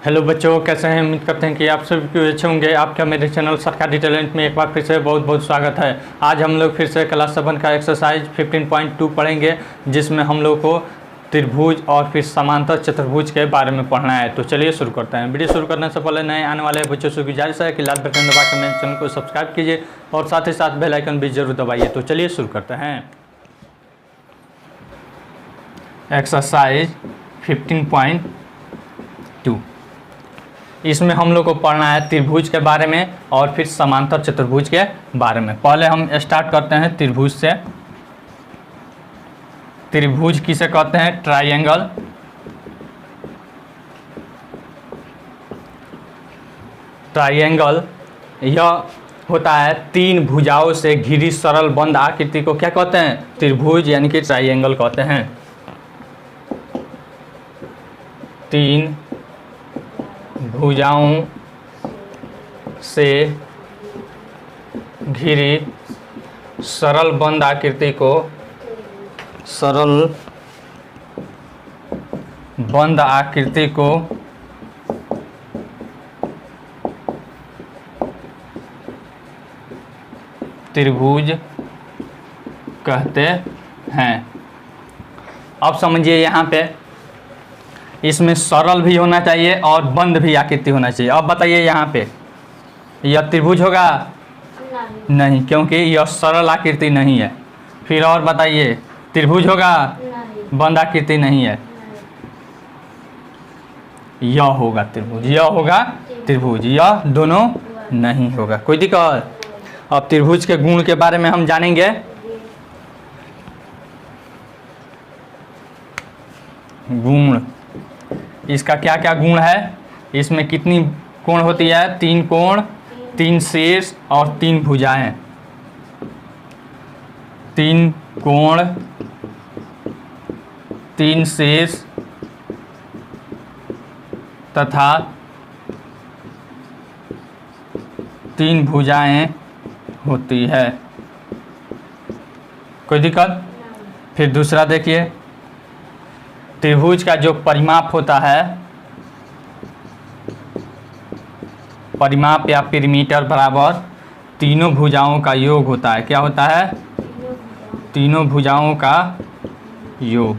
Hello बच्चों, कैसे हैं? उम्मीद करते हैं कि आप सभी अच्छे होंगे। आपका मेरे चैनल सरकारी टैलेंट में एक बार फिर से बहुत बहुत स्वागत है। आज हम लोग फिर से क्लास 7 का एक्सरसाइज 15.2 पढ़ेंगे, जिसमें हम लोग को त्रिभुज और फिर समांतर चतुर्भुज के बारे में पढ़ना है। तो चलिए शुरू करते हैं। वीडियो शुरू करने से पहले नए आने वाले बच्चों से गुजारिश है कि लाल बटन दबाकर मेरे चैनल को सब्सक्राइब कीजिए और साथ ही साथ बेल आइकन भी जरूर दबाइए। तो चलिए शुरू करते हैं। एक्सरसाइज 15.2, इसमें हम लोग को पढ़ना है त्रिभुज के बारे में और फिर समांतर चतुर्भुज के बारे में। पहले हम स्टार्ट करते हैं त्रिभुज से। त्रिभुज किसे कहते हैं? ट्रायंगल। ट्रायंगल यह होता है तीन भुजाओं से घिरी सरल बंद आकृति को क्या कहते हैं? त्रिभुज यानी कि ट्रायंगल कहते हैं। तीन भुजाओं से घिरी सरल बंद आकृति को त्रिभुज कहते हैं। अब समझिए, यहाँ पे इसमें सरल भी होना चाहिए और बंद भी आकृति होना चाहिए। अब बताइए, यहाँ पे यह त्रिभुज होगा? नहीं, क्योंकि यह सरल आकृति नहीं है। फिर और बताइए, त्रिभुज होगा? बंद आकृति नहीं है। यह होगा त्रिभुज, यह होगा त्रिभुज, यह दोनों नहीं होगा। कोई दिक्कत? अब त्रिभुज के गुण के बारे में हम जानेंगे। गुण, इसका क्या क्या गुण है? इसमें कितनी कोण होती है? 3 कोण, 3 शीर्ष और 3 भुजाएं। 3 कोण, 3 शीर्ष तथा 3 भुजाएं होती है। कोई दिक्कत? फिर दूसरा देखिए, त्रिभुज का जो परिमाप होता है, परिमाप या पेरीमीटर बराबर तीनों भुजाओं का योग होता है। क्या होता है? तीनों भुजाओं का योग।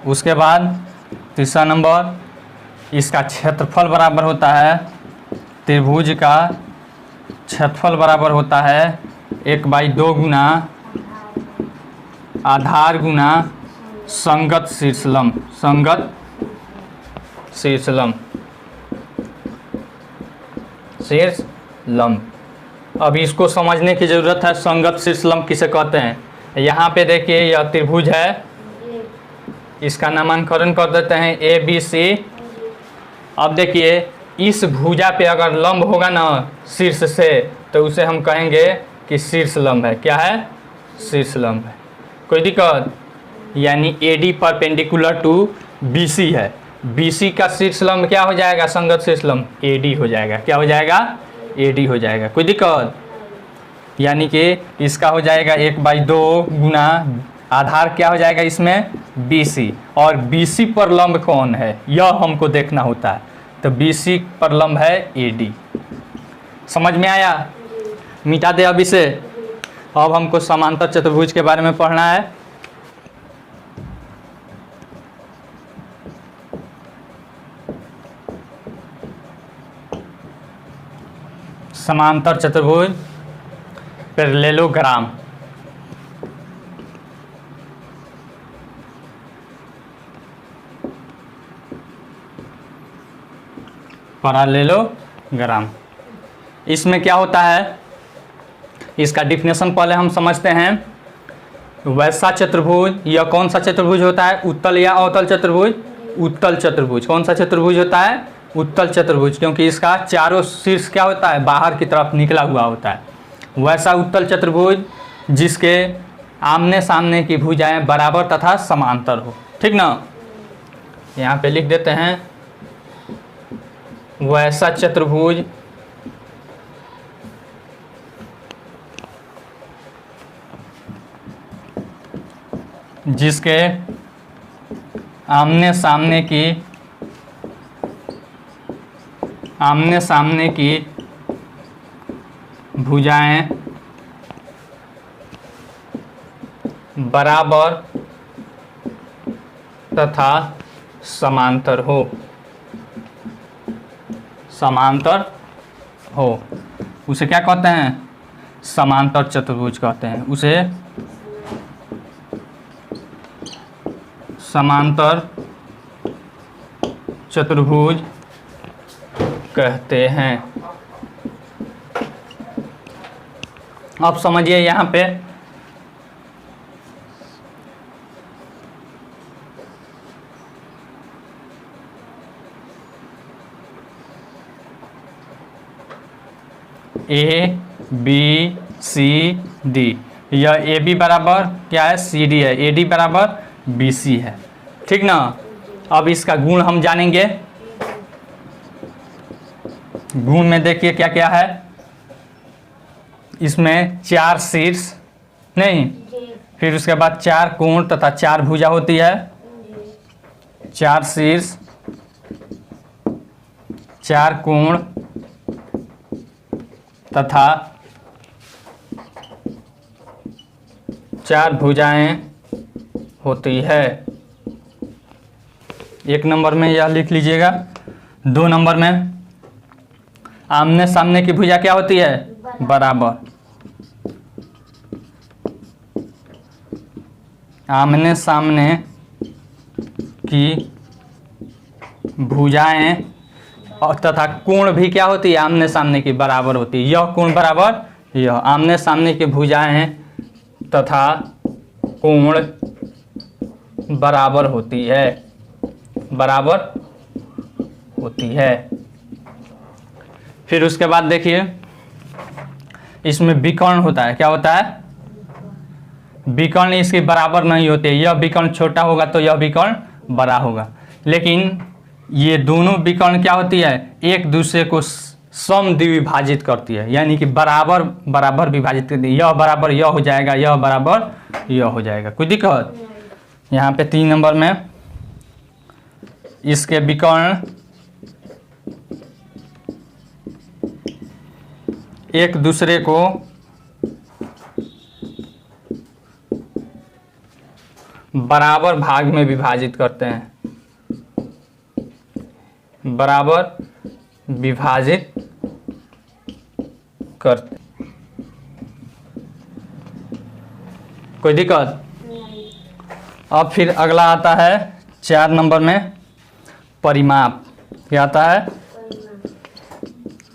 उसके बाद तीसरा नंबर, इसका क्षेत्रफल बराबर होता है, त्रिभुज का क्षेत्रफल बराबर होता है 1/2 गुना आधार गुना संगत शीर्षलंब। संगत शीर्षलंब, शीर्षलंब। अब इसको समझने की ज़रूरत है, संगत शीर्षलंब किसे कहते हैं। यहाँ पे देखिए, यह त्रिभुज है, इसका नामकरण कर देते हैं ABC। अब देखिए, इस भुजा पे अगर लंब होगा ना शीर्ष से, तो उसे हम कहेंगे कि शीर्षलंब है। क्या है? शीर्षलंब है। कोई दिक्कत? यानी AD परपेंडिकुलर टू BC है। BC का शीर्षलंब क्या हो जाएगा? संगत शीर्षलंब AD हो जाएगा। क्या हो जाएगा? AD हो जाएगा। कोई दिक्कत? यानी कि इसका हो जाएगा 1/2 गुना आधार क्या हो जाएगा इसमें? BC। और BC पर लंब कौन है, यह हमको देखना होता है। तो BC पर लंब है AD। समझ में आया? मिटा दे अब इसे। अब हमको समांतर चतुर्भुज के बारे में पढ़ना है। समांतर चतुर्भुज, पैरेललोग्राम। पैरेललोग्राम, इसमें क्या होता है, इसका डिफिनेशन पहले हम समझते हैं। वैसा चतुर्भुज, यह कौन सा चतुर्भुज होता है? उत्तल या अवतल चतुर्भुज? उत्तल चतुर्भुज। कौन सा चतुर्भुज होता है? उत्तल चतुर्भुज, क्योंकि इसका चारों शीर्ष क्या होता है? बाहर की तरफ निकला हुआ होता है। वैसा उत्तल चतुर्भुज जिसके आमने सामने की भुजाएं बराबर तथा समांतर हो। ठीक ना? यहाँ पे लिख देते हैं, वैसा चतुर्भुज जिसके आमने सामने की भुजाएं बराबर तथा समांतर हो उसे क्या कहते हैं? समांतर चतुर्भुज कहते हैं। उसे समांतर चतुर्भुज कहते हैं। अब समझिए यहाँ पे ए बी सी डी, यह ए बी बराबर क्या है? सी डी है। ए डी बराबर बी सी है, ठीक ना। अब इसका गुण हम जानेंगे। गुण में देखिए क्या क्या है। इसमें 4 शीर्ष नहीं, फिर उसके बाद 4 कोण तथा 4 भुजा होती है। 4 शीर्ष, 4 कोण तथा 4 भुजाएं होती है। 1 नंबर में यह लिख लीजिएगा। 2 नंबर में आमने सामने की भुजा क्या होती है? बराबर। आमने सामने की भुजाएं और तथा कोण भी क्या होती है? आमने सामने की बराबर होती है। यह कोण बराबर यह, आमने सामने की भुजाएं तथा कोण बराबर होती है, बराबर होती है। फिर उसके बाद देखिए इसमें विकर्ण होता है। क्या होता है? विकर्ण इसके बराबर नहीं होते। यह विकर्ण छोटा होगा तो यह विकर्ण बड़ा होगा, लेकिन ये दोनों विकर्ण क्या होती है? एक दूसरे को समद्विभाजित करती है, यानी कि बराबर बराबर विभाजित करती है। यह बराबर यह हो जाएगा, यह बराबर यह हो जाएगा। कोई दिक्कत? यहाँ पे 3 नंबर में इसके विकर्ण एक दूसरे को बराबर भाग में विभाजित करते हैं, बराबर विभाजित करते। कोई दिक्कत? अब फिर अगला आता है 4 नंबर में परिमाप। क्या आता है?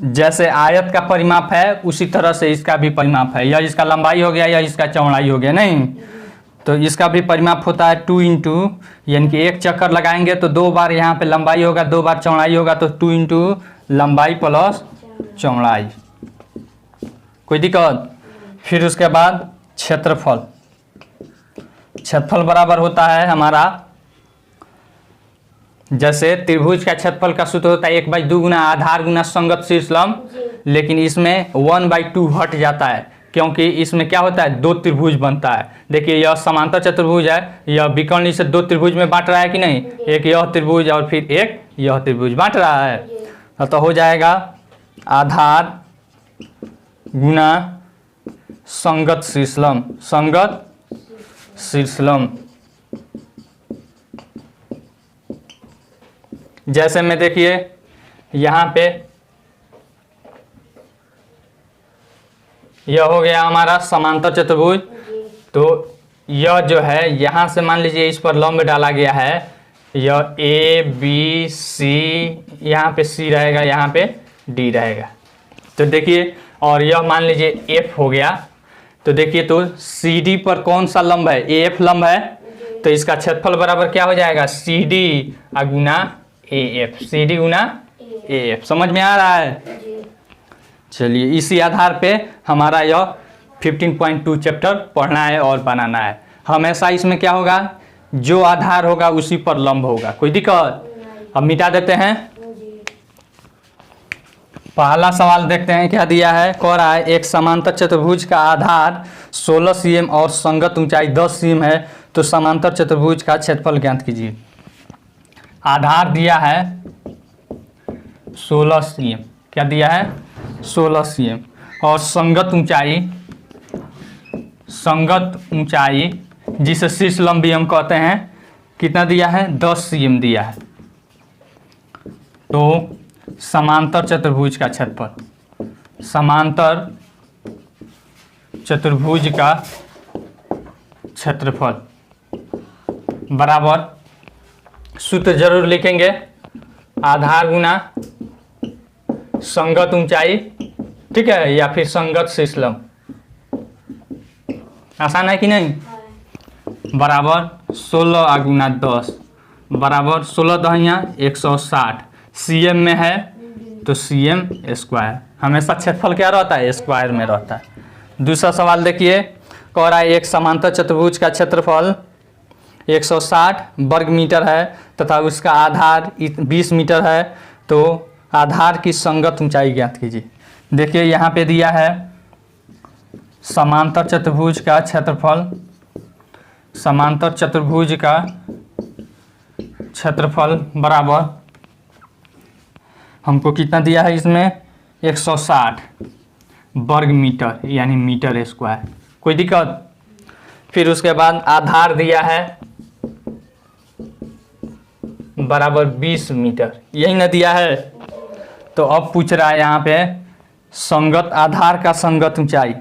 जैसे आयत का परिमाप है उसी तरह से इसका भी परिमाप है। यह इसका लंबाई हो गया या इसका चौड़ाई हो गया, नहीं तो इसका भी परिमाप होता है 2 इंटू, यानी कि एक चक्कर लगाएंगे तो 2 बार यहाँ पे लंबाई होगा, 2 बार चौड़ाई होगा, तो 2 इंटू लंबाई प्लस चौड़ाई। कोई दिक्कत? फिर उसके बाद क्षेत्रफल। क्षेत्रफल बराबर होता है हमारा, जैसे त्रिभुज का क्षेत्रफल का सूत्र होता है 1/2 गुना आधार गुना संगत शीर्ष लंब, लेकिन इसमें 1/2 हट जाता है, क्योंकि इसमें क्या होता है? 2 त्रिभुज बनता है। देखिए यह समांतर चतुर्भुज है, यह विकर्ण इसे 2 त्रिभुज में बांट रहा है कि नहीं? एक यह त्रिभुज और फिर एक यह त्रिभुज बांट रहा है, तो हो जाएगा आधार गुना संगत शीर्ष लंब, संगत शीर्ष लंब। जैसे में देखिए यहाँ पे यह हो गया हमारा समांतर चतुर्भुज, तो यह जो है यहाँ से मान लीजिए इस पर लंब डाला गया है, यह ए बी सी, यहाँ पे सी रहेगा, यहाँ पे डी रहेगा। तो देखिए, और यह मान लीजिए एफ हो गया, तो देखिए तो सी डी पर कौन सा लंब है? ए एफ लंब है, तो इसका क्षेत्रफल बराबर क्या हो जाएगा? सी डी गुना ए एफ, सी डी गुना ए एफ। समझ में आ रहा है? चलिए इसी आधार पे हमारा यह 15.2 चैप्टर पढ़ना है और बनाना है। हमेशा इसमें क्या होगा? जो आधार होगा उसी पर लंब होगा। कोई दिक्कत? अब मिटा देते हैं। पहला सवाल देखते हैं क्या दिया है। कह रहा है एक समांतर चतुर्भुज का आधार 16 cm और संगत ऊंचाई 10 cm है, तो समांतर चतुर्भुज का क्षेत्रफल ज्ञात कीजिए। आधार दिया है 16 cm, क्या दिया है 16 cm, और संगत ऊंचाई जिसे शीर्ष लंब भी हम कहते हैं कितना दिया है 10 cm दिया है। तो समांतर चतुर्भुज का क्षेत्रफल, समांतर चतुर्भुज का क्षेत्रफल बराबर, सूत्र जरूर लिखेंगे, आधार गुना संगत ऊंचाई, ठीक है, या फिर संगत शीर्ष लंब। आसान है कि नहीं? बराबर 16 गुना 10 बराबर 16 दहिया 160, cm में है तो cm स्क्वायर, हमेशा क्षेत्रफल क्या रहता है स्क्वायर में रहता है। दूसरा सवाल देखिए, कह रहा है एक समांतर चतुर्भुज का क्षेत्रफल 160 वर्ग मीटर है तथा उसका आधार 20 मीटर है, तो आधार की संगत ऊंचाई ज्ञात कीजिए। देखिए यहाँ पे दिया है समांतर चतुर्भुज का क्षेत्रफल, समांतर चतुर्भुज का क्षेत्रफल बराबर हमको कितना दिया है इसमें 160 वर्ग मीटर यानी मीटर स्क्वायर, कोई दिक्कत? फिर उसके बाद आधार दिया है बराबर 20 मीटर, यही ना दिया है। तो अब पूछ रहा है यहाँ पे संगत आधार का संगत ऊंचाई,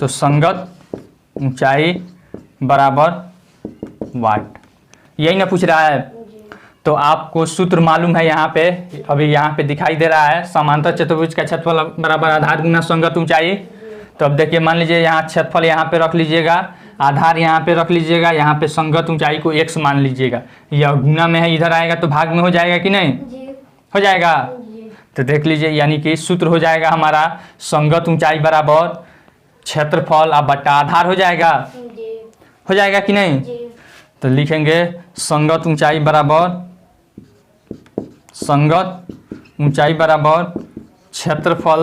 तो संगत ऊंचाई बराबर वाट, यही ना पूछ रहा है। तो आपको सूत्र मालूम है यहाँ पे, अभी यहाँ पे दिखाई दे रहा है समांतर चतुर्भुज का क्षेत्रफल बराबर आधार गुना संगत ऊंचाई। तो अब देखिए मान लीजिए यहाँ क्षेत्रफल यहाँ पे रख लीजिएगा, आधार यहाँ पे रख लीजिएगा, यहाँ पे संगत ऊंचाई को x मान लीजिएगा, यह गुना में है इधर आएगा तो भाग में हो जाएगा कि नहीं? हो जाएगा। तो देख लीजिए यानी कि सूत्र हो जाएगा हमारा संगत ऊंचाई बराबर क्षेत्रफल अब बटा आधार हो जाएगा, हो जाएगा कि नहीं? तो लिखेंगे संगत ऊंचाई बराबर, संगत ऊंचाई बराबर क्षेत्रफल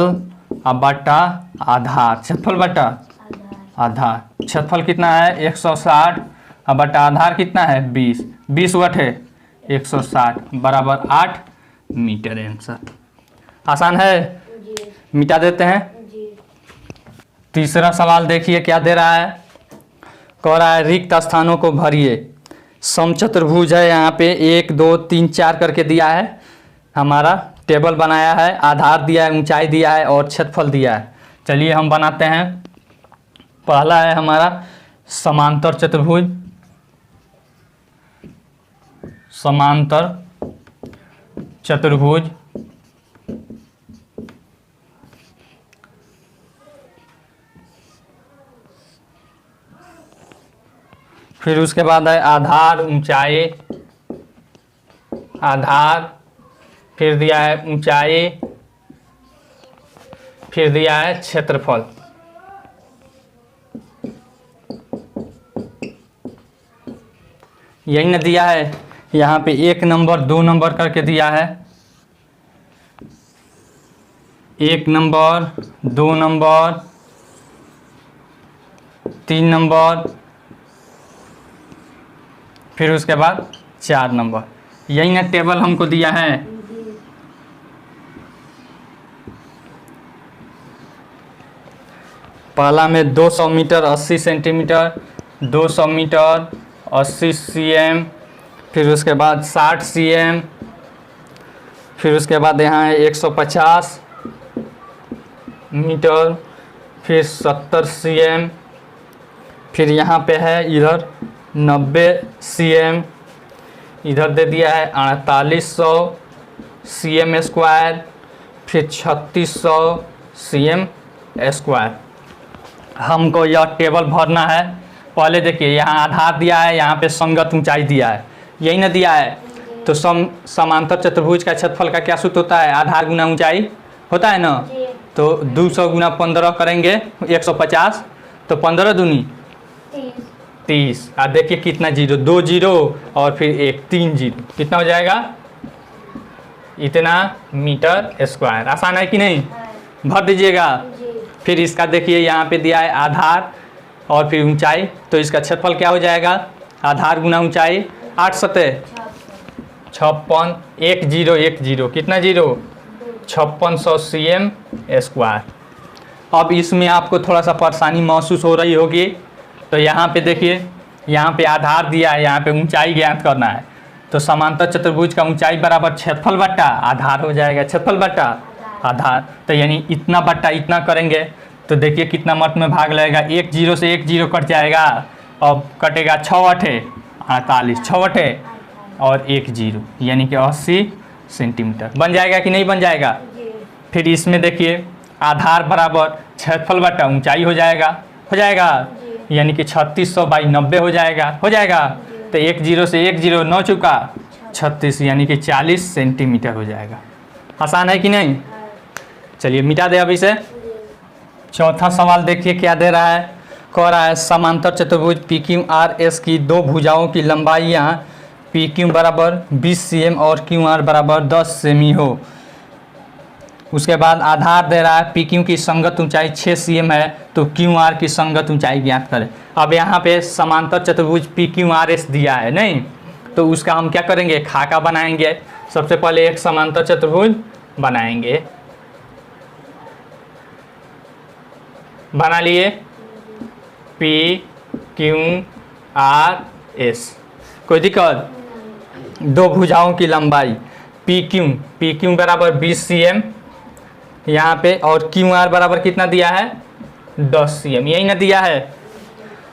अब बटा आधार, क्षेत्रफल बटा आधार, क्षेत्रफल कितना है 160 अब बटा आधार कितना है 20, 20 वट है 160 बराबर 8 मीटर आंसर। आसान है, मिटा देते हैं। तीसरा सवाल देखिए क्या दे रहा है, कह रहा है रिक्त स्थानों को भरिए। समचतुर्भुज है, यहाँ पे 1 2 3 4 करके दिया है, हमारा टेबल बनाया है, आधार दिया है, ऊंचाई दिया है और क्षेत्रफल दिया है। चलिए हम बनाते हैं। पहला है हमारा समांतर चतुर्भुज, समांतर चतुर्भुज फिर उसके बाद है आधार ऊंचाई, आधार, फिर दिया है ऊंचाई, फिर दिया है क्षेत्रफल। यही ना दिया है, यहाँ पे 1 नंबर 2 नंबर करके दिया है, 1 नंबर 2 नंबर 3 नंबर, फिर उसके बाद 4 नंबर, यही ना टेबल हमको दिया है। पहला में 200 मीटर 80 सेंटीमीटर, 200 मीटर 80 cm, फिर उसके बाद 60 cm, फिर उसके बाद यहाँ है 150 मीटर, फिर 70 cm, फिर यहाँ पे है इधर 90 cm, इधर दे दिया है 4800 cm स्क्वायर, फिर 3600 cm स्क्वायर। हमको यह टेबल भरना है। पहले देखिए यहाँ आधार दिया है, यहाँ पे संगत ऊंचाई दिया है, यही ना दिया है। तो समांतर चतुर्भुज का क्षेत्रफल का क्या सूत्र होता है, आधार गुना ऊंचाई होता है ना। तो 200 गुना 15 करेंगे 150, तो 15 दूनी 30, और देखिए कितना जीरो, 2 जीरो और फिर 1 3 जीरो, कितना हो जाएगा इतना मीटर स्क्वायर। आसान है कि नहीं? भर दीजिएगा। फिर इसका देखिए यहाँ पे दिया है आधार और फिर ऊंचाई, तो इसका क्षेत्रफल क्या हो जाएगा, आधार गुना ऊंचाई 8 सतह 561010 कितना जीरो 5600 cm स्क्वायर। अब इसमें आपको थोड़ा सा परेशानी महसूस हो रही होगी। तो यहाँ पे देखिए, यहाँ पे आधार दिया है, यहाँ पे ऊंचाई ज्ञात करना है। तो समांतर चतुर्भुज का ऊंचाई बराबर क्षेत्रफल बट्टा आधार हो जाएगा, क्षेत्रफल बट्टा आधार। तो यानी इतना बट्टा इतना करेंगे तो देखिए कितना मत में भाग लगेगा, 1 0 से 1 0 कट जाएगा। अब कटेगा 6 8 48, 6 8 और 1 0 यानी कि 80 सेंटीमीटर बन जाएगा कि नहीं बन जाएगा। फिर इसमें देखिए आधार बराबर क्षेत्रफल बट्टा ऊंचाई हो जाएगा यानी कि 3600/90 हो जाएगा। तो 1 0 से 1 0 9 चुका 36 यानी कि 40 सेंटीमीटर हो जाएगा। आसान है कि नहीं। चलिए मिटा दे अब इसे। चौथा सवाल देखिए क्या दे रहा है। कह रहा है समांतर चतुर्भुज PQRS की दो भुजाओं की लंबाइयाँ PQ बराबर 20 cm और QR बराबर 10 सेमी हो। उसके बाद आधार दे रहा है PQ की संगत ऊंचाई 6 cm है, तो QR की संगत ऊंचाई ज्ञात करें। अब यहाँ पे समांतर चतुर्भुज PQRS दिया है नहीं, तो उसका हम क्या करेंगे, खाका बनाएंगे। सबसे पहले एक समांतर चतुर्भुज बनाएंगे, बना लिए PQRS। कोई दिक्कत। दो भुजाओं की लंबाई PQ बराबर 20 cm यहाँ पे, और QR बराबर कितना दिया है 10 cm, यही ना दिया है।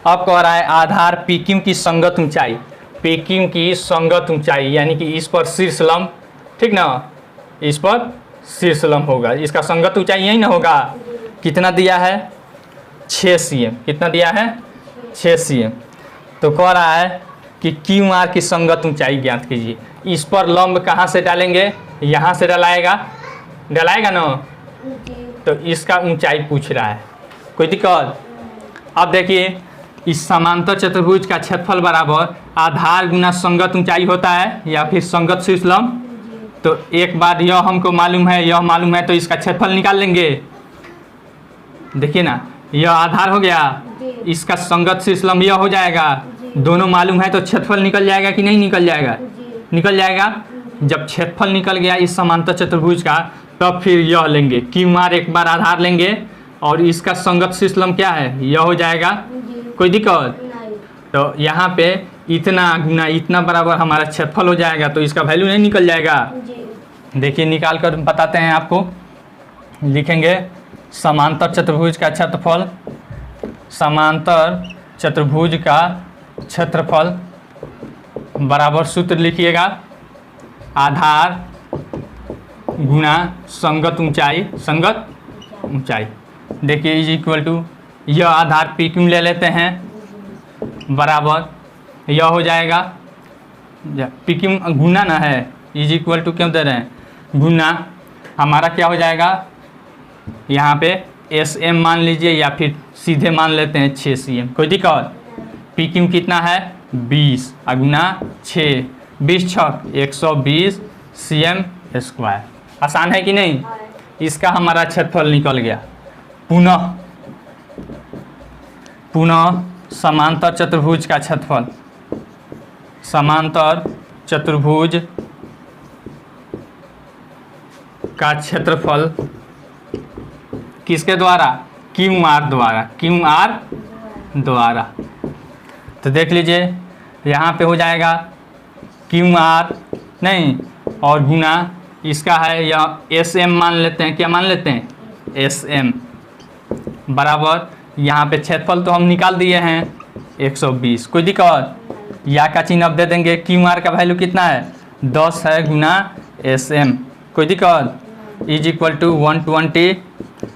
अब कह रहा है आधार PQ की संगत ऊंचाई, PQ की संगत ऊंचाई यानी कि इस पर शीर्ष लंब, ठीक ना, इस पर शीर्ष लंब होगा, इसका संगत ऊंचाई यही ना होगा। कितना दिया है 6 cm, कितना दिया है 6 cm। तो कह रहा है कि QR की संगत ऊंचाई ज्ञात कीजिए। इस पर लंब कहाँ से डालेंगे, यहाँ से डलाएगा ना, तो इसका ऊंचाई पूछ रहा है। कोई दिक्कत। अब देखिए इस समांतर चतुर्भुज का क्षेत्रफल बराबर आधार गुना संगत ऊंचाई होता है या फिर संगत शीर्ष लंब। तो एक बार यह हमको मालूम है, यह मालूम है, तो इसका क्षेत्रफल निकाल लेंगे। देखिए ना, यह आधार हो गया, इसका संगत शीर्ष लंब यह हो जाएगा। दोनों मालूम है तो क्षेत्रफल निकल जाएगा कि नहीं निकल जाएगा, निकल जाएगा। जब क्षेत्रफल निकल गया इस समांतर चतुर्भुज का, तब फिर यह लेंगे QR, एक बार आधार लेंगे और इसका संगत शीर्ष लंब क्या है, यह हो जाएगा। कोई दिक्कत। तो यहाँ पे इतना गुना इतना बराबर हमारा क्षेत्रफल हो जाएगा, तो इसका वैल्यू नहीं निकल जाएगा। देखिए निकाल कर बताते हैं आपको। लिखेंगे समांतर चतुर्भुज का क्षेत्रफल, समांतर चतुर्भुज का क्षेत्रफल बराबर सूत्र लिखिएगा आधार गुना संगत ऊंचाई, संगत ऊंचाई। देखिए इज इक्वल टू, यह आधार PQ ले लेते हैं बराबर, यह हो जाएगा PQ गुना ना है, इज इक्वल टू क्यों दे रहे हैं, गुना हमारा क्या हो जाएगा, यहाँ पे SM मान लीजिए या फिर सीधे मान लेते हैं 6 cm। कोई दिक्कत। PQ कितना है 20 गुना 6, 20 छक 120 cm स्क्वायर। आसान है कि नहीं। इसका हमारा क्षेत्रफल निकल गया। पुनः समांतर चतुर्भुज का क्षेत्रफल, समांतर चतुर्भुज का क्षेत्रफल किसके द्वारा, QR द्वारा। तो देख लीजिए यहाँ पे हो जाएगा QR नहीं, और गुना इसका है या SM मान लेते हैं, क्या मान लेते हैं SM बराबर, यहाँ पे क्षेत्रफल तो हम निकाल दिए हैं 120। कोई दिक्कत। या का चिन्ह अब दे देंगे, QR का वैल्यू कितना है 10 है गुना SM। कोई दिक्कत। इज इक्वल टू 120,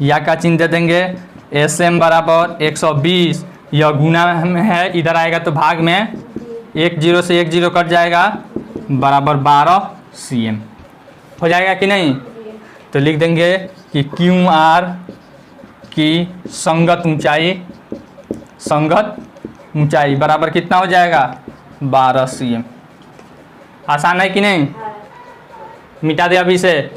या का चिन्ह दे देंगे, SM बराबर 120, यह गुना में है, इधर आएगा तो भाग में 1 0 से 1 0 कट जाएगा, बराबर 12 cm हो जाएगा कि नहीं। तो लिख देंगे कि QR की संगत ऊंचाई बराबर कितना हो जाएगा 12 cm। आसान है कि नहीं। मिटा दे अभी से।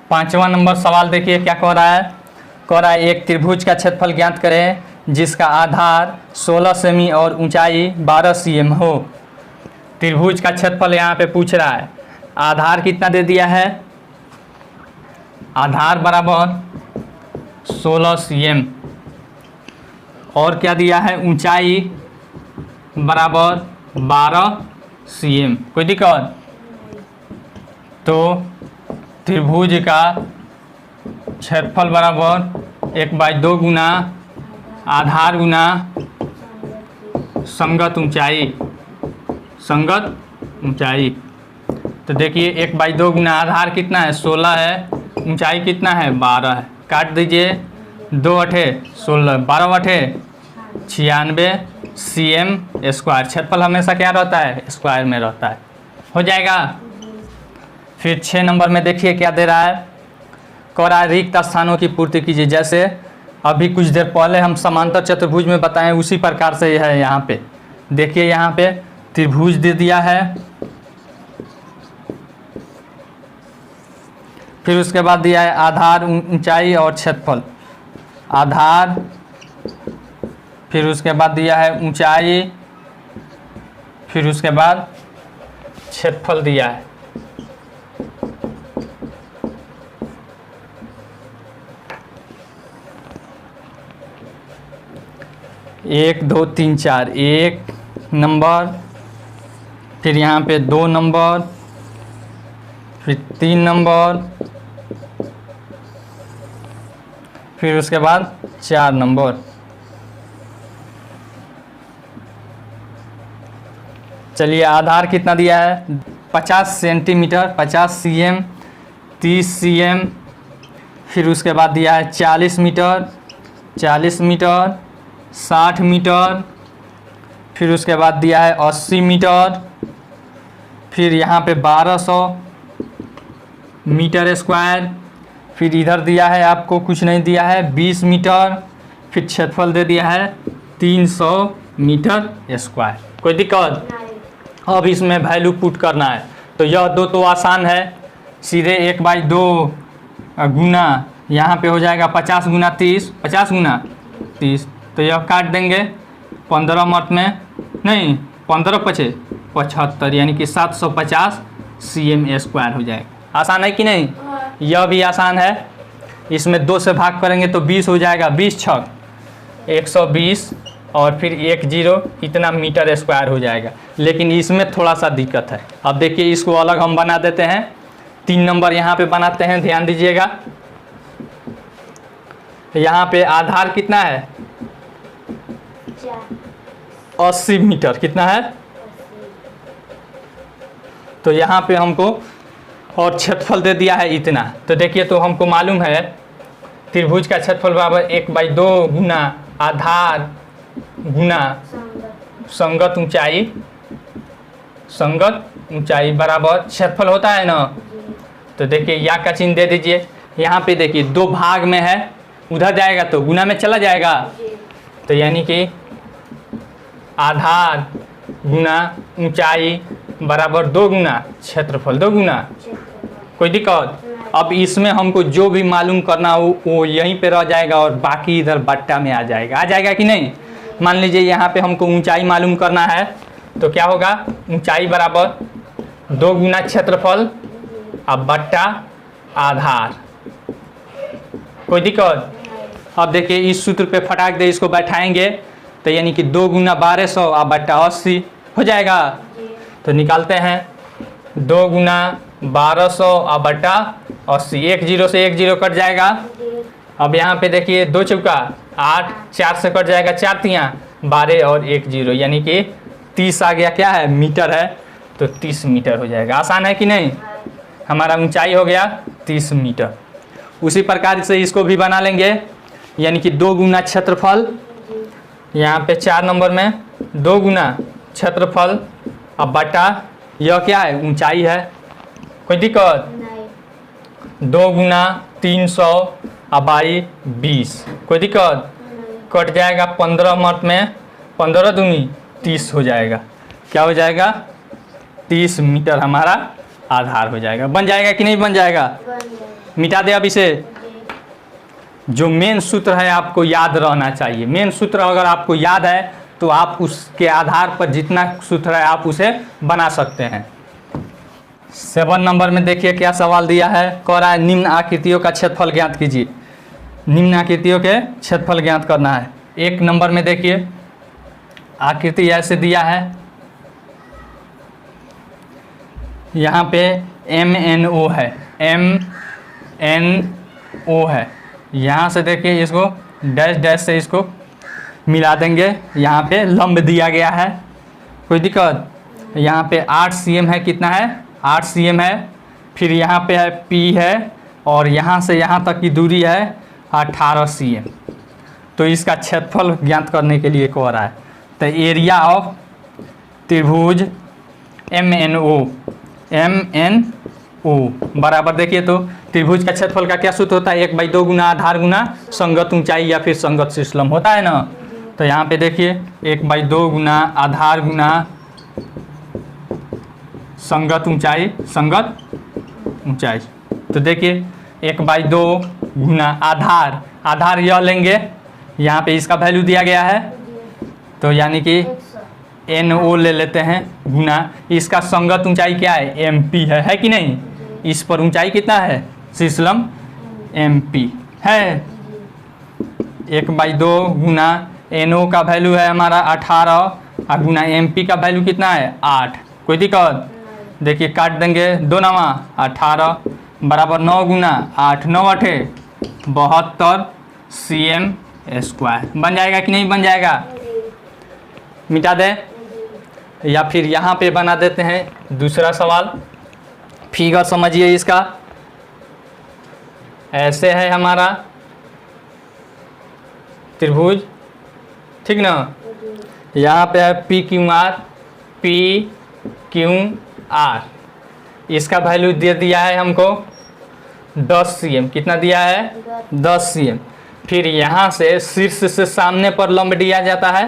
5वां नंबर सवाल देखिए क्या कह रहा है। कह रहा है एक त्रिभुज का क्षेत्रफल ज्ञात करें जिसका आधार 16 सेमी और ऊंचाई 12 cm हो। त्रिभुज का क्षेत्रफल यहाँ पे पूछ रहा है। आधार कितना दे दिया है, आधार बराबर 16 cm, और क्या दिया है, ऊंचाई बराबर 12 cm। कोई दिक्कत? तो त्रिभुज का क्षेत्रफल बराबर 1/2 गुना आधार गुना संगत ऊंचाई, संगत ऊंचाई। तो देखिए 1/2 गुना आधार कितना है, 16 है, ऊंचाई कितना है, 12 है। काट दीजिए, 2 अठे 16, 12 अठे 96 cm स्क्वायर। क्षेत्रफल हमेशा क्या रहता है, स्क्वायर में रहता है। हो जाएगा। फिर 6 नंबर में देखिए क्या दे रहा है, कह रहा है रिक्त स्थानों की पूर्ति कीजिए। जैसे अभी कुछ देर पहले हम समांतर चतुर्भुज में बताएं, उसी प्रकार से है यहाँ पे। देखिए यहाँ पे त्रिभुज दे दिया है, फिर उसके बाद दिया है आधार, ऊंचाई और क्षेत्रफल। आधार, फिर उसके बाद दिया है ऊंचाई, फिर उसके बाद क्षेत्रफल दिया है। एक 2 3 4, 1 नंबर, फिर यहाँ पे 2 नंबर, फिर 3 नंबर, फिर उसके बाद 4 नंबर। चलिए आधार कितना दिया है, 50 सेंटीमीटर, 50 cm, 30 cm, फिर उसके बाद दिया है 40 मीटर, 40 मीटर, 60 मीटर, फिर उसके बाद दिया है 80 मीटर, फिर यहाँ पे 1200 मीटर स्क्वायर, फिर इधर दिया है आपको कुछ नहीं दिया है 20 मीटर, फिर क्षेत्रफल दे दिया है 300 मीटर स्क्वायर। कोई दिक्कत? अब इसमें वैल्यू पुट करना है। तो यह दो तो आसान है, सीधे 1/2 गुना यहाँ पे हो जाएगा 50 गुना 30, 50 गुना 30, तो यह काट देंगे 15 मत में, नहीं 15 पचे 75, यानी कि 750 cm स्क्वायर हो जाएगा। आसान है कि नहीं? यह भी आसान है। इसमें 2 से भाग करेंगे तो 20 हो जाएगा, 20 छक 120, और फिर 10 इतना मीटर स्क्वायर हो जाएगा। लेकिन इसमें थोड़ा सा दिक्कत है। अब देखिए इसको अलग हम बना देते हैं। 3 नंबर यहाँ पे बनाते हैं, ध्यान दीजिएगा। यहाँ पे आधार कितना है, 80 मीटर, कितना है, तो यहाँ पे हमको और क्षेत्रफल दे दिया है इतना। तो देखिए, तो हमको मालूम है त्रिभुज का क्षेत्रफल बराबर 1/2 गुना आधार गुना संगत ऊंचाई, संगत ऊंचाई बराबर क्षेत्रफल होता है ना। तो देखिए या का चिन्ह दे दीजिए। यहाँ पे देखिए 2 भाग में है, उधर जाएगा तो गुना में चला जाएगा, तो यानी कि आधार गुना ऊंचाई बराबर 2 गुना क्षेत्रफल, 2 गुना। कोई दिक्कत? अब इसमें हमको जो भी मालूम करना हो वो यहीं पे रह जाएगा और बाकी इधर बट्टा में आ जाएगा। आ जाएगा कि नहीं? मान लीजिए यहाँ पे हमको ऊंचाई मालूम करना है, तो क्या होगा, ऊंचाई बराबर 2 गुना क्षेत्रफल अब बट्टा आधार। कोई दिक्कत? अब देखिए इस सूत्र पे फटाक दे इसको बैठाएंगे, तो यानी कि 2 गुना 1200 अब बट्टा 80 हो जाएगा। तो निकालते हैं, 2 गुना 1200 अब बट्टा 80, 1 0 से 1 0 कट जाएगा। अब यहाँ पे देखिए 2 चौका 8, 4 से कट जाएगा 4 तियाँ 12 और 1 0, यानी कि 30 आ गया, क्या है, मीटर है, तो 30 मीटर हो जाएगा। आसान है कि नहीं? हमारा ऊंचाई हो गया 30 मीटर। उसी प्रकार से इसको भी बना लेंगे, यानी कि 2 गुना क्षेत्रफल, यहाँ पे 4 नंबर में 2 गुना क्षेत्रफल अब बटा यह क्या है, ऊंचाई है। कोई दिक्कत? 2 गुना 300 अब बाई 20। कोई दिक्कत? कट जाएगा 15 मत में, 15 दूनी 30 हो जाएगा। क्या हो जाएगा? 30 मीटर हमारा आधार हो जाएगा। बन जाएगा कि नहीं बन जाएगा? मिटा दे अब इसे। जो मेन सूत्र है आपको याद रहना चाहिए। मेन सूत्र अगर आपको याद है तो आप उसके आधार पर जितना सूत्र है आप उसे बना सकते हैं। 7 नंबर में देखिए क्या सवाल दिया है, कह रहा है निम्न आकृतियों का क्षेत्रफल ज्ञात कीजिए। निम्न आकृतियों के क्षेत्रफल ज्ञात करना है। 1 नंबर में देखिए आकृति ऐसे दिया है, यहाँ पे MNO है, MNO है। यहाँ से देखिए इसको डैश डैश से इसको मिला देंगे, यहाँ पे लंब दिया गया है, कोई दिक्कत। यहाँ पे 8 cm है, कितना है 8 cm है। फिर यहाँ पे है P है और यहाँ से यहाँ तक की दूरी है 18 cm। तो इसका क्षेत्रफल ज्ञात करने के लिए कह रहा है। तो एरिया ऑफ त्रिभुज MNO बराबर देखिए तो त्रिभुज का क्षेत्रफल का क्या सूत्र होता है, 1/2 गुना आधार गुना संगत ऊंचाई या फिर संगत शीर्ष लंब होता है ना। तो यहाँ पे देखिए 1/2 गुना आधार गुना संगत ऊंचाई, संगत ऊंचाई। तो देखिए 1/2 गुना आधार, आधार यह लेंगे, यहाँ पे इसका वैल्यू दिया गया है तो यानी कि NO ले लेते हैं गुना इसका संगत ऊंचाई क्या है MP है कि नहीं। इस पर ऊंचाई कितना है शीर्ष लंब MP है। 1/2 गुना NO का वैल्यू है हमारा 18 और गुना MP का वैल्यू कितना है 8। कोई दिक्कत, देखिए काट देंगे 2 नवा 18 बराबर 9 गुना 8 9 8 72 cm स्क्वायर। बन जाएगा कि नहीं बन जाएगा, मिटा दें या फिर यहाँ पे बना देते हैं दूसरा सवाल। फिगर समझिए इसका, ऐसे है हमारा त्रिभुज, ठीक ना। यहाँ पे है PQR, इसका वैल्यू दे दिया है हमको 10 cm। कितना दिया है 10 cm। फिर यहाँ से शीर्ष से सामने पर लंब दिया जाता है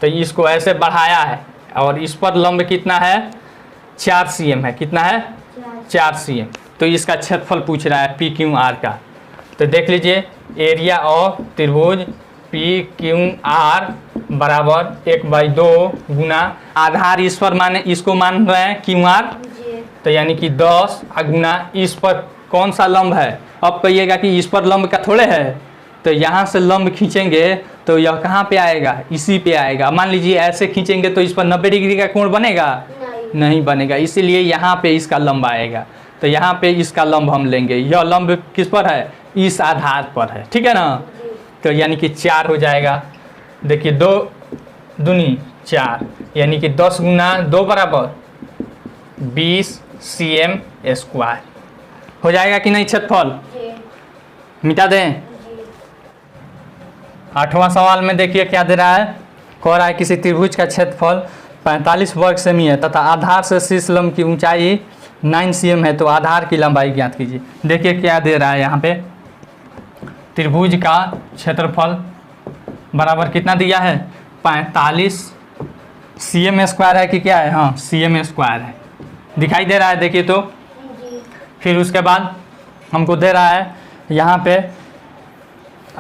तो इसको ऐसे बढ़ाया है और इस पर लंब कितना है 4 cm है, कितना है 4 cm। तो इसका क्षेत्रफल पूछ रहा है PQR का। तो देख लीजिए एरिया ऑफ त्रिभुज PQR बराबर 1/2 गुना आधार इस पर माने इसको मान रहे हैं QR, तो यानी कि 10 गुना इस पर कौन सा लंब है। अब कहिएगा कि इस पर लंब का थोड़े है, तो यहाँ से लंब खींचेंगे तो यह कहाँ पे आएगा, इसी पे आएगा। मान लीजिए ऐसे खींचेंगे तो इस पर 90 डिग्री का कोण बनेगा, नहीं बनेगा, इसीलिए यहाँ पे इसका लंब आएगा। तो यहाँ पे इसका लंब हम लेंगे, यह लंब किस पर है इस आधार पर है, ठीक है ना। तो यानी कि 4 हो जाएगा। देखिए 2 दूनी 4 यानी कि 10 गुना 2 बराबर 20 cm स्क्वायर हो जाएगा कि नहीं क्षेत्रफल। मिटा दें। 8वां सवाल में देखिए क्या दे रहा है, कह रहा है किसी त्रिभुज का क्षेत्रफल 45 वर्ग सेमी है तथा आधार से शीर्ष लंब की ऊंचाई 9 cm है, तो आधार की लंबाई ज्ञात कीजिए। देखिए क्या दे रहा है यहाँ पे, त्रिभुज का क्षेत्रफल बराबर कितना दिया है 45 cm स्क्वायर है कि क्या है, हाँ cm स्क्वायर है, दिखाई दे रहा है। देखिए तो फिर उसके बाद हमको दे रहा है यहाँ पे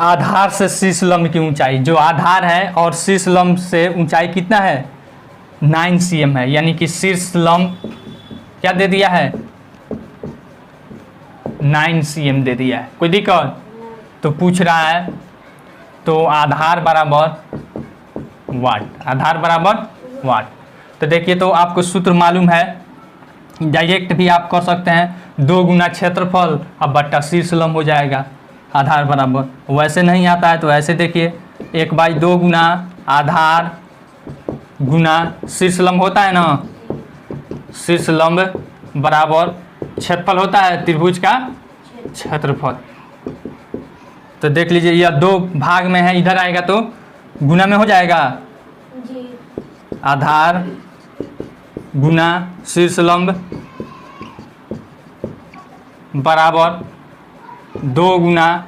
आधार से शीर्ष लंब की ऊंचाई, जो आधार है और शीर्ष लंब से ऊंचाई कितना है 9 cm है, यानी कि शीर्ष लंब क्या दे दिया है 9 cm दे दिया है। कोई दिक्कत, तो पूछ रहा है तो आधार बराबर वाट, आधार बराबर वाट। तो देखिए तो आपको सूत्र मालूम है, डायरेक्ट भी आप कर सकते हैं 2 गुना क्षेत्रफल अब बट्टा शीर्ष लंब हो जाएगा आधार बराबर। वैसे नहीं आता है तो ऐसे देखिए 1/2 गुना आधार गुना शीर्ष लंब होता है ना, शीर्ष लंब बराबर क्षेत्रफल होता है त्रिभुज का क्षेत्रफल। तो देख लीजिए यह 2 भाग में है, इधर आएगा तो गुना में हो जाएगा जी। आधार गुना शीर्ष लंब बराबर 2 गुना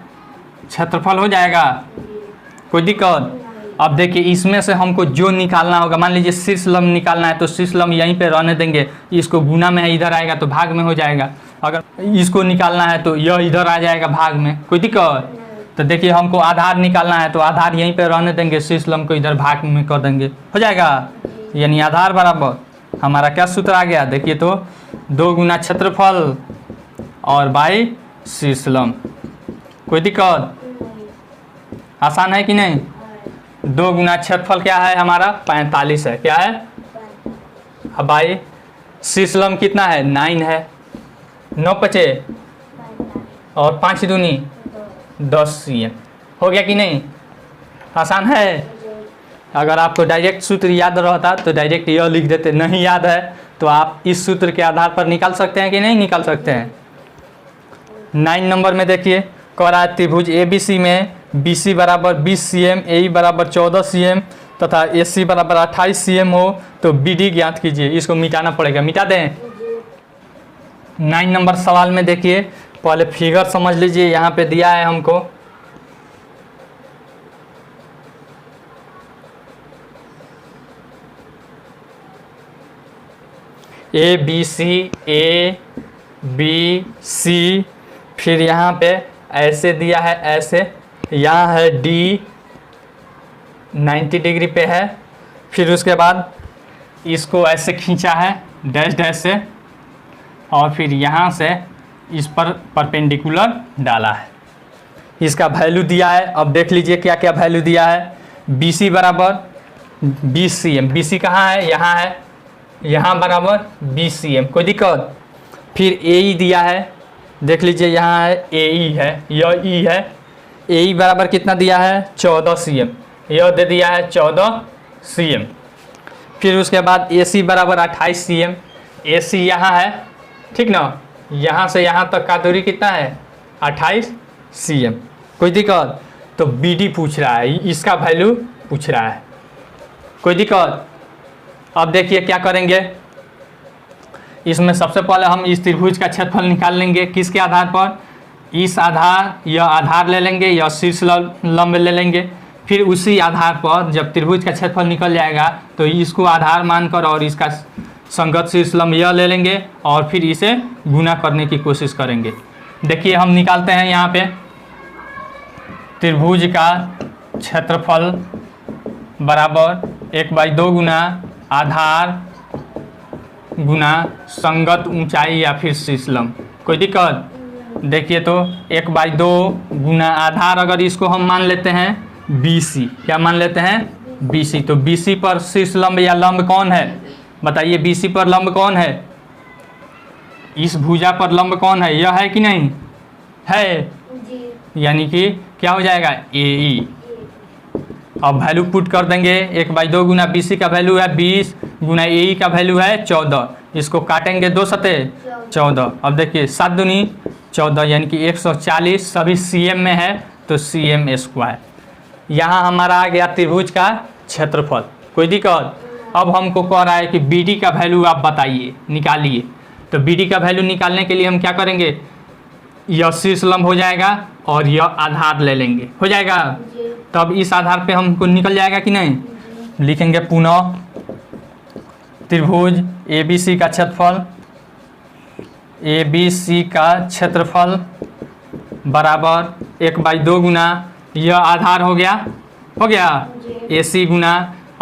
क्षेत्रफल हो जाएगा, कोई दिक्कत। अब देखिए इसमें से हमको जो निकालना होगा, मान लीजिए शीर्ष लंब निकालना है तो शीर्ष लंब यहीं पे रहने देंगे, इसको गुना में है इधर आएगा तो भाग में हो जाएगा। अगर इसको निकालना है तो यह इधर आ जाएगा भाग में, कोई दिक्कत। तो देखिए हमको आधार निकालना है, तो आधार यहीं पे रहने देंगे, शीर्ष लंब को इधर भाग में कर देंगे, हो जाएगा। यानी आधार बराबर हमारा क्या सूत्र आ गया, देखिए तो 2 गुना क्षेत्रफल और बाई शीर्ष लंब। कोई दिक्कत, आसान है कि नहीं। 2 गुना क्षेत्रफल क्या है हमारा 45 है, क्या है। अब बाई शीर्ष लंब कितना है 9 है, 9 पचे और 5 दूनी 10 cm, हो गया कि नहीं, आसान है। अगर आपको डायरेक्ट सूत्र याद रहता तो डायरेक्ट यह लिख देते, नहीं याद है तो आप इस सूत्र के आधार पर निकाल सकते हैं कि नहीं निकाल सकते हैं। 9 नंबर में देखिए कह रहा है त्रिभुज ABC में BC बराबर 20 cm, AE बराबर 14 cm तथा AC बराबर 28 cm हो तो BD ज्ञात कीजिए। इसको मिटाना पड़ेगा, मिटा दें। 9 नंबर सवाल में देखिए पहले फिगर समझ लीजिए, यहाँ पे दिया है हमको ABC, फिर यहाँ पे ऐसे दिया है, ऐसे यहाँ है D 90 डिग्री पे है, फिर उसके बाद इसको ऐसे खींचा है डैश डैश से और फिर यहाँ से इस पर परपेंडिकुलर डाला है। इसका वैल्यू दिया है, अब देख लीजिए क्या क्या वैल्यू दिया है। BC बराबर 20 cm, BC कहाँ है, यहाँ है, यहाँ बराबर 20 cm, कोई दिक्कत। फिर AE दिया है, देख लीजिए यहाँ है AE है, यह E है, AE बराबर कितना दिया है 14 cm, यह दे दिया है 14 cm। फिर उसके बाद AC बराबर 28 cm, AC यहाँ है, ठीक ना, यहाँ से यहाँ तक का दूरी कितना है 28 cm, कोई दिक्कत। तो BD पूछ रहा है, इसका वैल्यू पूछ रहा है, कोई दिक्कत। अब देखिए क्या करेंगे, इसमें सबसे पहले हम इस त्रिभुज का क्षेत्रफल निकाल लेंगे, किसके आधार पर, इस आधार, यह आधार ले लेंगे, यह शीर्ष लंब ले लेंगे। फिर उसी आधार पर जब त्रिभुज का क्षेत्रफल निकल जाएगा तो इसको आधार मानकर और इसका संगत शीर्ष लंब यह ले लेंगे और फिर इसे गुना करने की कोशिश करेंगे। देखिए हम निकालते हैं यहाँ पे त्रिभुज का क्षेत्रफल बराबर 1/2 गुना आधार गुना संगत ऊंचाई या फिर शीर्ष लंब, कोई दिक्कत। देखिए तो 1/2 गुना आधार, अगर इसको हम मान लेते हैं BC, क्या मान लेते हैं BC, तो BC पर शीर्ष लंब या लंब कौन है, बताइए BC पर लंब कौन है, इस भुजा पर लंब कौन है, यह है कि नहीं है, यानी कि क्या हो जाएगा AE। अब वैल्यू पुट कर देंगे, 1/2 गुना BC का वैल्यू है 20 गुना AE का वैल्यू है 14, इसको काटेंगे 2 सते 14। अब देखिए 7 दूनी 14 यानी कि 140, सभी cm में है तो cm स्क्वायर। यहाँ हमारा आ गया त्रिभुज का क्षेत्रफल, कोई दिक्कत। अब हमको कह रहा है कि BD का वैल्यू आप बताइए, निकालिए। तो BD का वैल्यू निकालने के लिए हम क्या करेंगे, यह शीर्ष लंब हो जाएगा और यह आधार ले लेंगे, हो जाएगा। तब इस आधार पे हमको निकल जाएगा कि नहीं, लिखेंगे पुनः त्रिभुज ABC का क्षेत्रफल, ABC का क्षेत्रफल बराबर 1/2 गुना यह आधार हो गया AC गुना,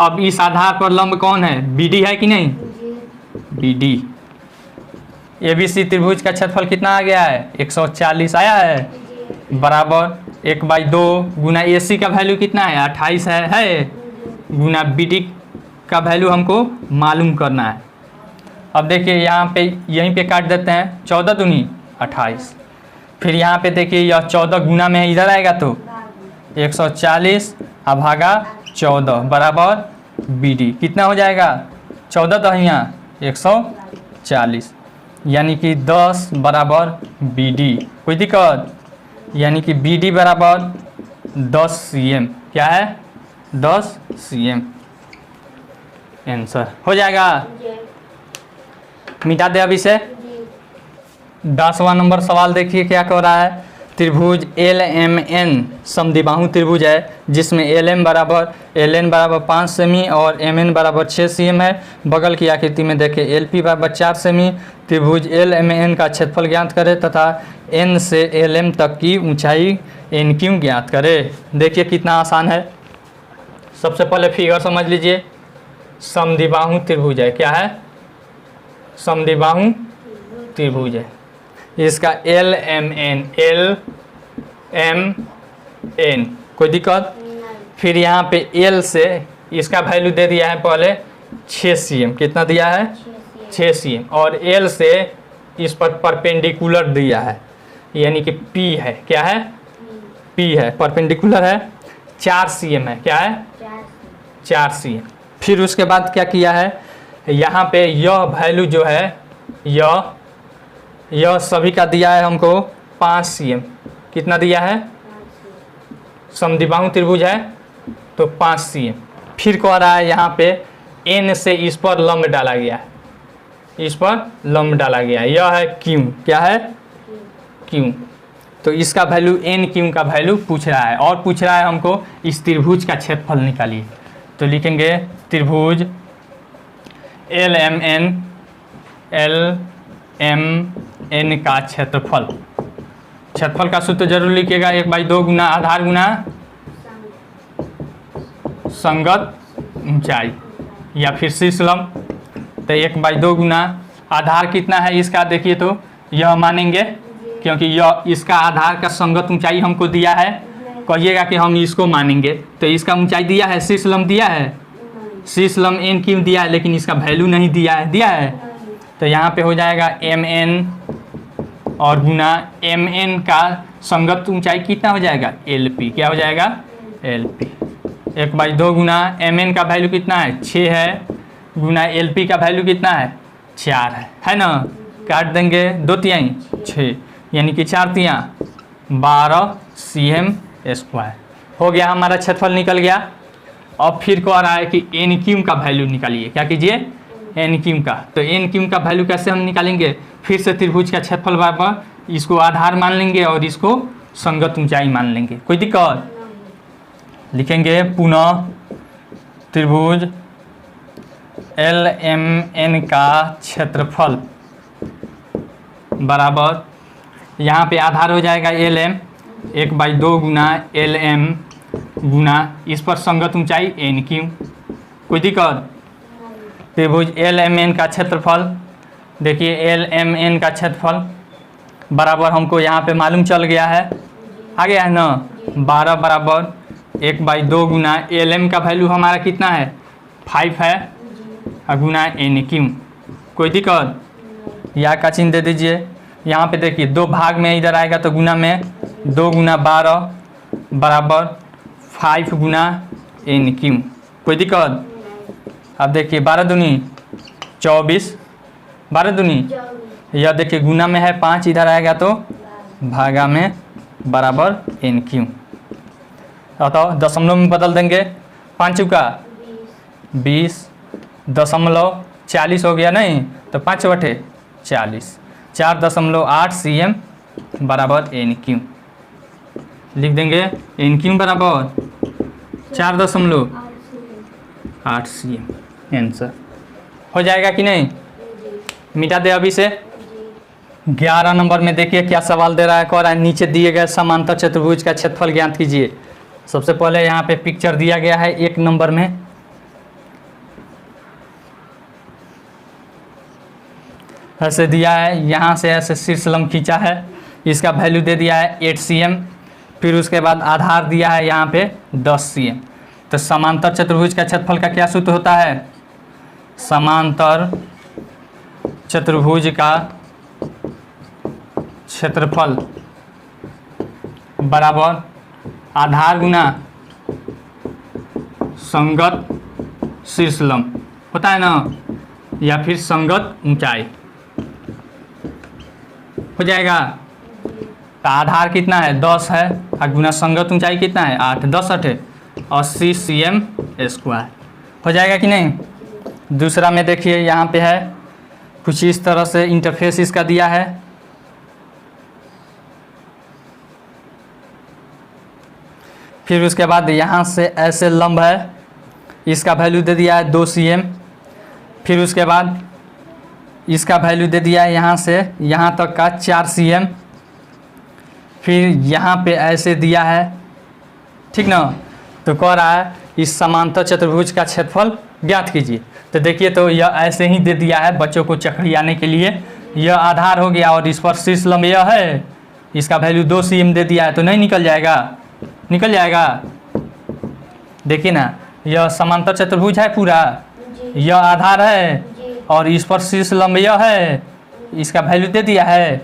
अब इस आधार पर लंब कौन है BD है कि नहीं, BD। ABC त्रिभुज का क्षेत्रफल कितना आ गया है 140 आया है, बराबर 1/2 गुना AC का वैल्यू कितना है 28 है गुना BD का वैल्यू हमको मालूम करना है। अब देखिए यहाँ पे यहीं पे काट देते हैं, 14 दूनी 28, फिर यहाँ पे देखिए यह 14 गुना में इधर आएगा तो 140 भागा 14 बराबर BD, कितना हो जाएगा 14 दहिया 140, यानी कि 10 बराबर BD, कोई दिक्कत। यानी कि BD बराबर 10 cm, क्या है 10 cm, आंसर हो जाएगा। मिटा दे अब इसे। 10वां नंबर सवाल देखिए क्या कह रहा है, त्रिभुज LMN समद्विबाहु त्रिभुज है जिसमें LN बराबर 5 सेमी और MN बराबर 6 cm है। बगल की आकृति में देखिए LP बराबर 4 सेमी। त्रिभुज LMN का क्षेत्रफल ज्ञात करें तथा N से LM तक की ऊंचाई एन क्यू ज्ञात करें। देखिए कितना आसान है। सबसे पहले फिगर समझ लीजिए। समद्विबाहु त्रिभुज है। क्या है? समद्विबाहु त्रिभुज है। इसका एल एम एन कोई दिक्कत? फिर यहाँ पे एल से इसका वैल्यू दे दिया है पहले 6 cm। कितना दिया है? 6 cm। और एल से इस पर परपेंडिकुलर दिया है, यानी कि पी है। क्या है? पी है, परपेंडिकुलर है, 4 cm है। क्या है? 4 cm। फिर उसके बाद क्या किया है, यहाँ पे यह वैल्यू जो है यह सभी का दिया है हमको 5 cm। कितना दिया है? समद्विबाहु त्रिभुज है तो 5 cm। फिर कह रहा है यहाँ पे एन से इस पर लंब डाला गया है, इस पर लंब डाला गया है। यह है क्यू। क्या है? क्यू। तो इसका वैल्यू एन क्यू का वैल्यू पूछ रहा है, और पूछ रहा है हमको इस त्रिभुज का क्षेत्रफल निकालिए। तो लिखेंगे त्रिभुज एल एम एन का क्षेत्रफल। क्षेत्रफल का सूत्र जरूर लिखिएगा, 1/2 गुना आधार गुना संगत ऊंचाई या फिर शीर्ष लंब। तो 1/2 गुना आधार कितना है इसका, देखिए तो यह मानेंगे क्योंकि यह इसका आधार का संगत ऊंचाई हमको दिया है। कहिएगा कि हम इसको मानेंगे। तो इसका ऊंचाई दिया है, शीर्ष लंब दिया है, शीर्ष लंब एन क्यों दिया है, लेकिन इसका वैल्यू नहीं दिया है। दिया है तो यहाँ पे हो जाएगा एम एन और गुना एम एन का संगत ऊंचाई कितना हो जाएगा? L P. क्या हो जाएगा? L P. 1/2 गुना एम एन का वैल्यू कितना है? 6 है, गुना एल पी का वैल्यू कितना है? 4 है ना? काट देंगे 2 तिहाई 6, यानी कि 4 तिहाई 12 cm²। हो गया, हमारा क्षेत्रफल निकल गया। अब फिर कह रहा है कि एन क्यू का वैल्यू निकालिए। क्या कीजिए? एन क्यू का। तो एन क्यू का वैल्यू कैसे हम निकालेंगे? फिर से त्रिभुज का क्षेत्रफल बराबर इसको आधार मान लेंगे और इसको संगत ऊंचाई मान लेंगे। कोई दिक्कत? लिखेंगे पुनः त्रिभुज एल एम एन का क्षेत्रफल बराबर, यहाँ पे आधार हो जाएगा एल एम, 1/2 गुना एल एम गुना इस पर संगत ऊंचाई एन क्यू। कोई दिक्कत? त्रिभुज एल एम एन का क्षेत्रफल, देखिए एल एम एन का क्षेत्रफल बराबर हमको यहाँ पे मालूम चल गया है, आ गया है ना? 12 बराबर 1/2 गुना एल एम का वैल्यू हमारा कितना है? 5 है, गुना एन क्यू। कोई दिक्कत? या का चिन्ह दे दीजिए। यहाँ पे देखिए 2 भाग में इधर आएगा तो गुना में 2 गुना 12 बराबर 5 गुना एन क्यू। कोई दिक्कत? अब देखिए 12 दूनी 24, 12 दूनी, यह देखिए गुना में है 5, इधर आएगा तो भागा में बराबर एन क्यू। बताओ दशमलव में बदल देंगे, 5 चुका 20, दशमलव 40 हो गया नहीं, तो 5/40, 4.8 cm बराबर एन क्यू। लिख देंगे एन क्यू बराबर 4.8 cm। आंसर हो जाएगा कि नहीं? मिटा दे अभी से। 11 नंबर में देखिए क्या सवाल दे रहा है। कह रहा है नीचे दिए गए समांतर चतुर्भुज का क्षेत्रफल ज्ञात कीजिए। सबसे पहले यहाँ पे पिक्चर दिया गया है 1 नंबर में। ऐसे दिया है, यहाँ से ऐसे शीर्ष लंब खींचा है, इसका वैल्यू दे दिया है 8 cm। फिर उसके बाद आधार दिया है यहाँ पे 10 cm। तो समांतर चतुर्भुज का क्षेत्रफल का क्या सूत्र होता है? समांतर चतुर्भुज का क्षेत्रफल बराबर आधार गुना संगत शीर्ष लंब होता है ना, या फिर संगत ऊंचाई हो जाएगा। तो आधार कितना है? 10 है, और गुना संगत ऊंचाई कितना है? 8, 10 8 80 cm²। हो जाएगा कि नहीं? दूसरा में देखिए यहाँ पे है कुछ इस तरह से इंटरफेस इसका दिया है। फिर उसके बाद यहाँ से ऐसे लंब है, इसका वैल्यू दे दिया है 2 cm। फिर उसके बाद इसका वैल्यू दे दिया है यहाँ से यहाँ तक का 4 cm। फिर यहाँ पे ऐसे दिया है, ठीक ना। तो कह रहा है इस समांतर चतुर्भुज का क्षेत्रफल ज्ञात कीजिए। तो देखिए, तो यह ऐसे ही दे दिया है बच्चों को चकरियाने के लिए। यह आधार हो गया और इस पर शीर्ष लंब यह है, इसका वैल्यू 2 cm दे दिया है, तो नहीं निकल जाएगा, निकल जाएगा। देखिए ना, यह समांतर चतुर्भुज है पूरा, यह आधार है और इस पर शीर्ष लंब यह है, इसका वैल्यू दे दिया है,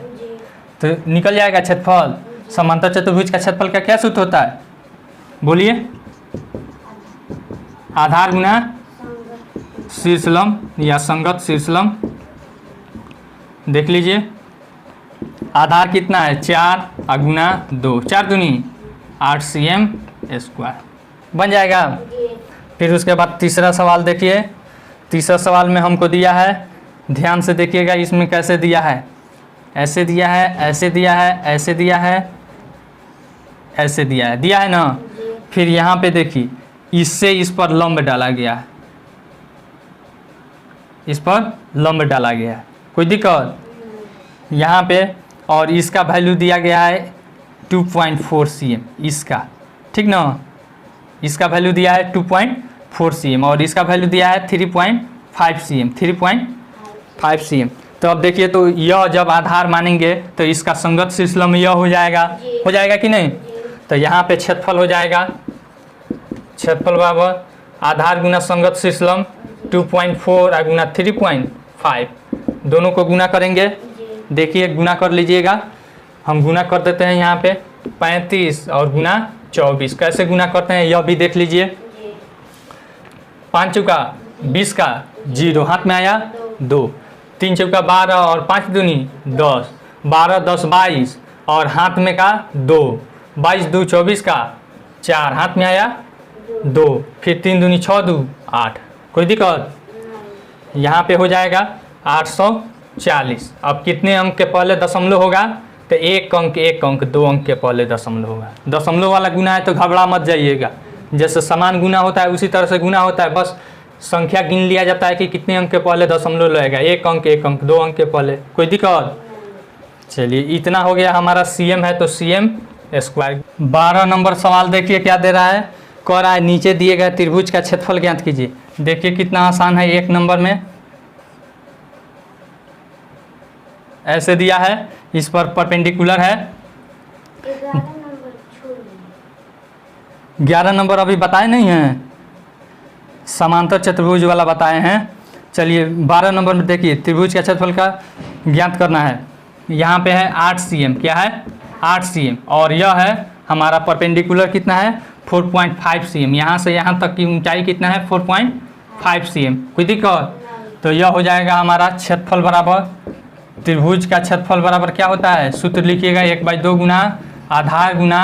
तो निकल जाएगा क्षेत्रफल। समांतर चतुर्भुज का क्षेत्रफल का क्या सूत्र होता है, बोलिए? आधार गुना शीर्ष लंब या संगत शीर्ष लंब। देख लीजिए, आधार कितना है 4 गुना 2, 4 दूनी 8 cm स्क्वायर बन जाएगा। फिर उसके बाद तीसरा सवाल देखिए। तीसरा सवाल में हमको दिया है, ध्यान से देखिएगा इसमें कैसे दिया है। ऐसे दिया है, ऐसे दिया है, ऐसे दिया है, ऐसे दिया है ना। फिर यहाँ पे देखिए, इससे इस पर लंब डाला गया है, इस पर लंब डाला गया है, कोई दिक्कत यहाँ पे। और इसका वैल्यू दिया गया है 2.4 cm इसका, ठीक ना। इसका वैल्यू दिया है 2.4 cm और इसका वैल्यू दिया है 3.5 cm, 3.5 cm। तो अब देखिए, तो यह जब आधार मानेंगे तो इसका संगत शीर्ष लंब यह हो जाएगा कि नहीं। तो यहाँ पे क्षेत्रफल हो जाएगा, क्षेत्रफल बराबर आधार गुना संगत शीर्ष लंब 2.4 गुना 3.5, दोनों को गुना करेंगे। देखिए, गुना कर लीजिएगा, हम गुना कर देते हैं यहाँ पे 35 और गुना 24। कैसे गुना करते हैं यह भी देख लीजिए। 5 चौका 20 का 0 हाथ में आया 2, 3 चौका 12 और 5 दूनी 10, 12 10 22 और हाथ में का 2, 22 2 24 का 4 हाथ में आया 2, फिर 3 दूनी 6 2 8, कोई दिक्कत। यहाँ पे हो जाएगा 840। अब कितने अंक के पहले दशमलव होगा, तो 1 अंक 2 अंक के पहले दशमलव होगा। दशमलव वाला गुना है तो घबरा मत जाइएगा, जैसे समान गुना होता है उसी तरह से गुना होता है, बस संख्या गिन लिया जाता है कि कितने अंक के पहले दशमलव लगेगा। 1 अंक 2 अंक के पहले, कोई दिक्कत। चलिए, इतना हो गया हमारा cm है तो cm स्क्वायर। 12 नंबर सवाल देखिए क्या दे रहा है, कह रहा है नीचे दिए गए त्रिभुज का क्षेत्रफल ज्ञात कीजिए। देखिए कितना आसान है। 1 नंबर में ऐसे दिया है, इस पर परपेंडिकुलर है। 11 नंबर अभी बताए नहीं हैं, समांतर चतुर्भुज वाला बताए हैं। चलिए 12 नंबर में देखिए, त्रिभुज का क्षेत्रफल का ज्ञात करना है। यहाँ पे है 8 cm, क्या है 8 cm, और यह है हमारा परपेंडिकुलर कितना है 4.5 cm। यहाँ से यहाँ तक की ऊंचाई कितना है 4.5 cm, कोई दिक्कत। तो यह हो जाएगा हमारा क्षेत्रफल बराबर, त्रिभुज का क्षेत्रफल बराबर क्या होता है, सूत्र लिखिएगा 1/2 गुना आधार गुना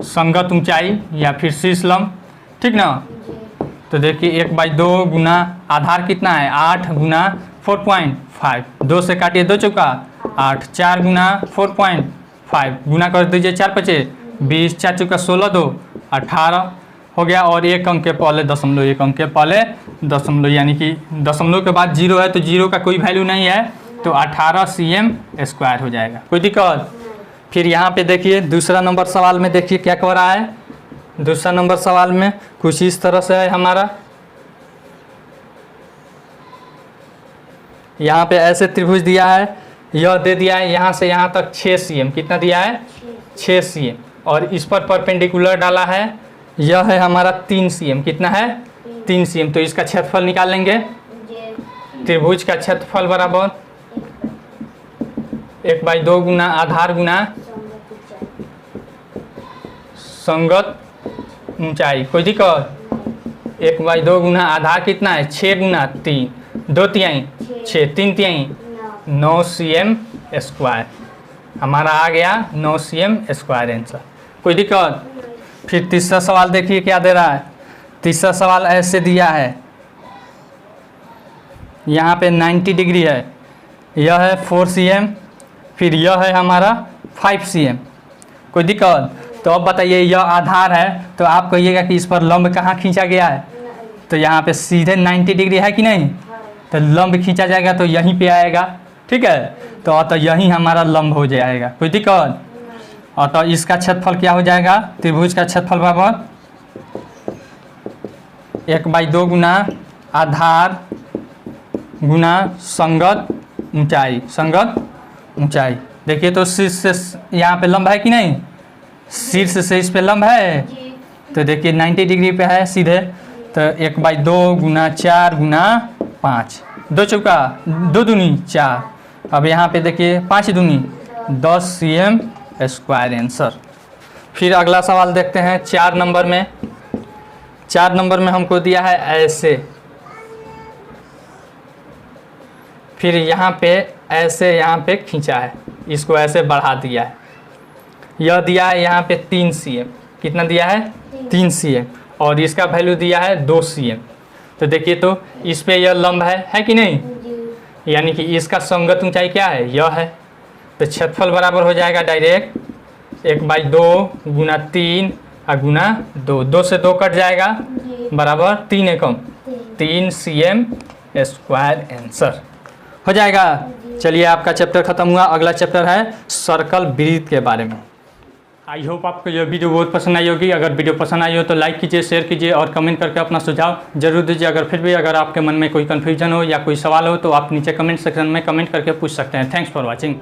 संगत ऊंचाई या फिर शीर्ष लंब, ठीक ना। तो देखिए 1/2 गुना आधार कितना है 8 गुना 4.5, 2 से काटिए 2 चौका 8, 4 गुना 4.5 गुना कर दीजिए 4 पचे 20, 4 चौका 16 2 18 हो गया। और 1 अंक के पहले दशमलव, 1 अंक के पहले दशमलव, यानी कि दशमलव के बाद 0 है तो 0 का कोई वैल्यू नहीं है, तो 18 cm स्क्वायर हो जाएगा, कोई दिक्कत। फिर यहाँ पे देखिए दूसरा नंबर सवाल में देखिए क्या कह रहा है। दूसरा नंबर सवाल में कुछ इस तरह से है हमारा, यहाँ पे ऐसे त्रिभुज दिया है, यह दे दिया है यहाँ से यहाँ तक 6 cm, कितना दिया है 6 cm, और इस पर परपेंडिकुलर डाला है, यह है हमारा 3 cm, कितना है 3 cm। तो इसका क्षेत्रफल निकाल लेंगे। त्रिभुज का क्षेत्रफल बराबर 1/2 गुना आधार गुना संगत ऊंचाई, कोई दिक्कत। 1/2 गुना आधार कितना है 6 गुना 3, 2 तिहाई 6, 3 तिहाई 9 cm स्क्वायर, हमारा आ गया 9 cm स्क्वायर आंसर, कोई दिक्कत। फिर तीसरा सवाल देखिए क्या दे रहा है। तीसरा सवाल ऐसे दिया है, यहाँ पे 90 डिग्री है, यह है 4 cm, फिर यह है हमारा 5 cm, कोई दिक्कत। तो अब बताइए यह आधार है, तो आप कहिएगा कि इस पर लंब कहाँ खींचा गया है, तो यहाँ पे सीधे 90 डिग्री है कि नहीं, तो लंब खींचा जाएगा तो यहीं पे आएगा, ठीक है। तो अतः यही हमारा लंब हो जाएगा, कोई दिक्कत। अतः इसका क्षेत्रफल क्या हो जाएगा, त्रिभुज का क्षेत्रफल बराबर 1/2 गुना आधार गुना संगत ऊंचाई, संगत ऊंचाई। देखिए तो शीर्ष से यहाँ पे लंब है कि नहीं, शीर्ष से इस पे लंब है, तो देखिए 90 डिग्री पे है सीधे। तो 1/2 गुना 4 गुना 5, 2 चौका 2 दूनी 4। अब यहाँ पे देखिए 5 दूनी 10 cm स्क्वायर आंसर। फिर अगला सवाल देखते हैं 4 नंबर में। 4 नंबर में हमको दिया है ऐसे, फिर यहाँ पे ऐसे यहाँ पे खींचा है, इसको ऐसे बढ़ा दिया है। यह दिया है यहाँ पे 3 cm, कितना दिया है 3 cm, और इसका वैल्यू दिया है 2 cm। तो देखिए तो इस पे यह लंब है कि नहीं, यानी कि इसका संगत ऊंचाई क्या है, यह है। तो क्षेत्रफल बराबर हो जाएगा डायरेक्ट 1/2 गुना 3 और गुना 2, 2 से 2 कट जाएगा, बराबर 3 एकम 3 cm स्क्वायर आंसर हो जाएगा। चलिए आपका चैप्टर खत्म हुआ। अगला चैप्टर है सर्कल वृत्त के बारे में। आई होप आपको यह वीडियो बहुत पसंद आई होगी। अगर वीडियो पसंद आई हो तो लाइक कीजिए, शेयर कीजिए और कमेंट करके अपना सुझाव जरूर दीजिए। अगर फिर भी अगर आपके मन में कोई कन्फ्यूजन हो या कोई सवाल हो तो आप नीचे कमेंट सेक्शन में कमेंट करके पूछ सकते हैं। Thanks for watching.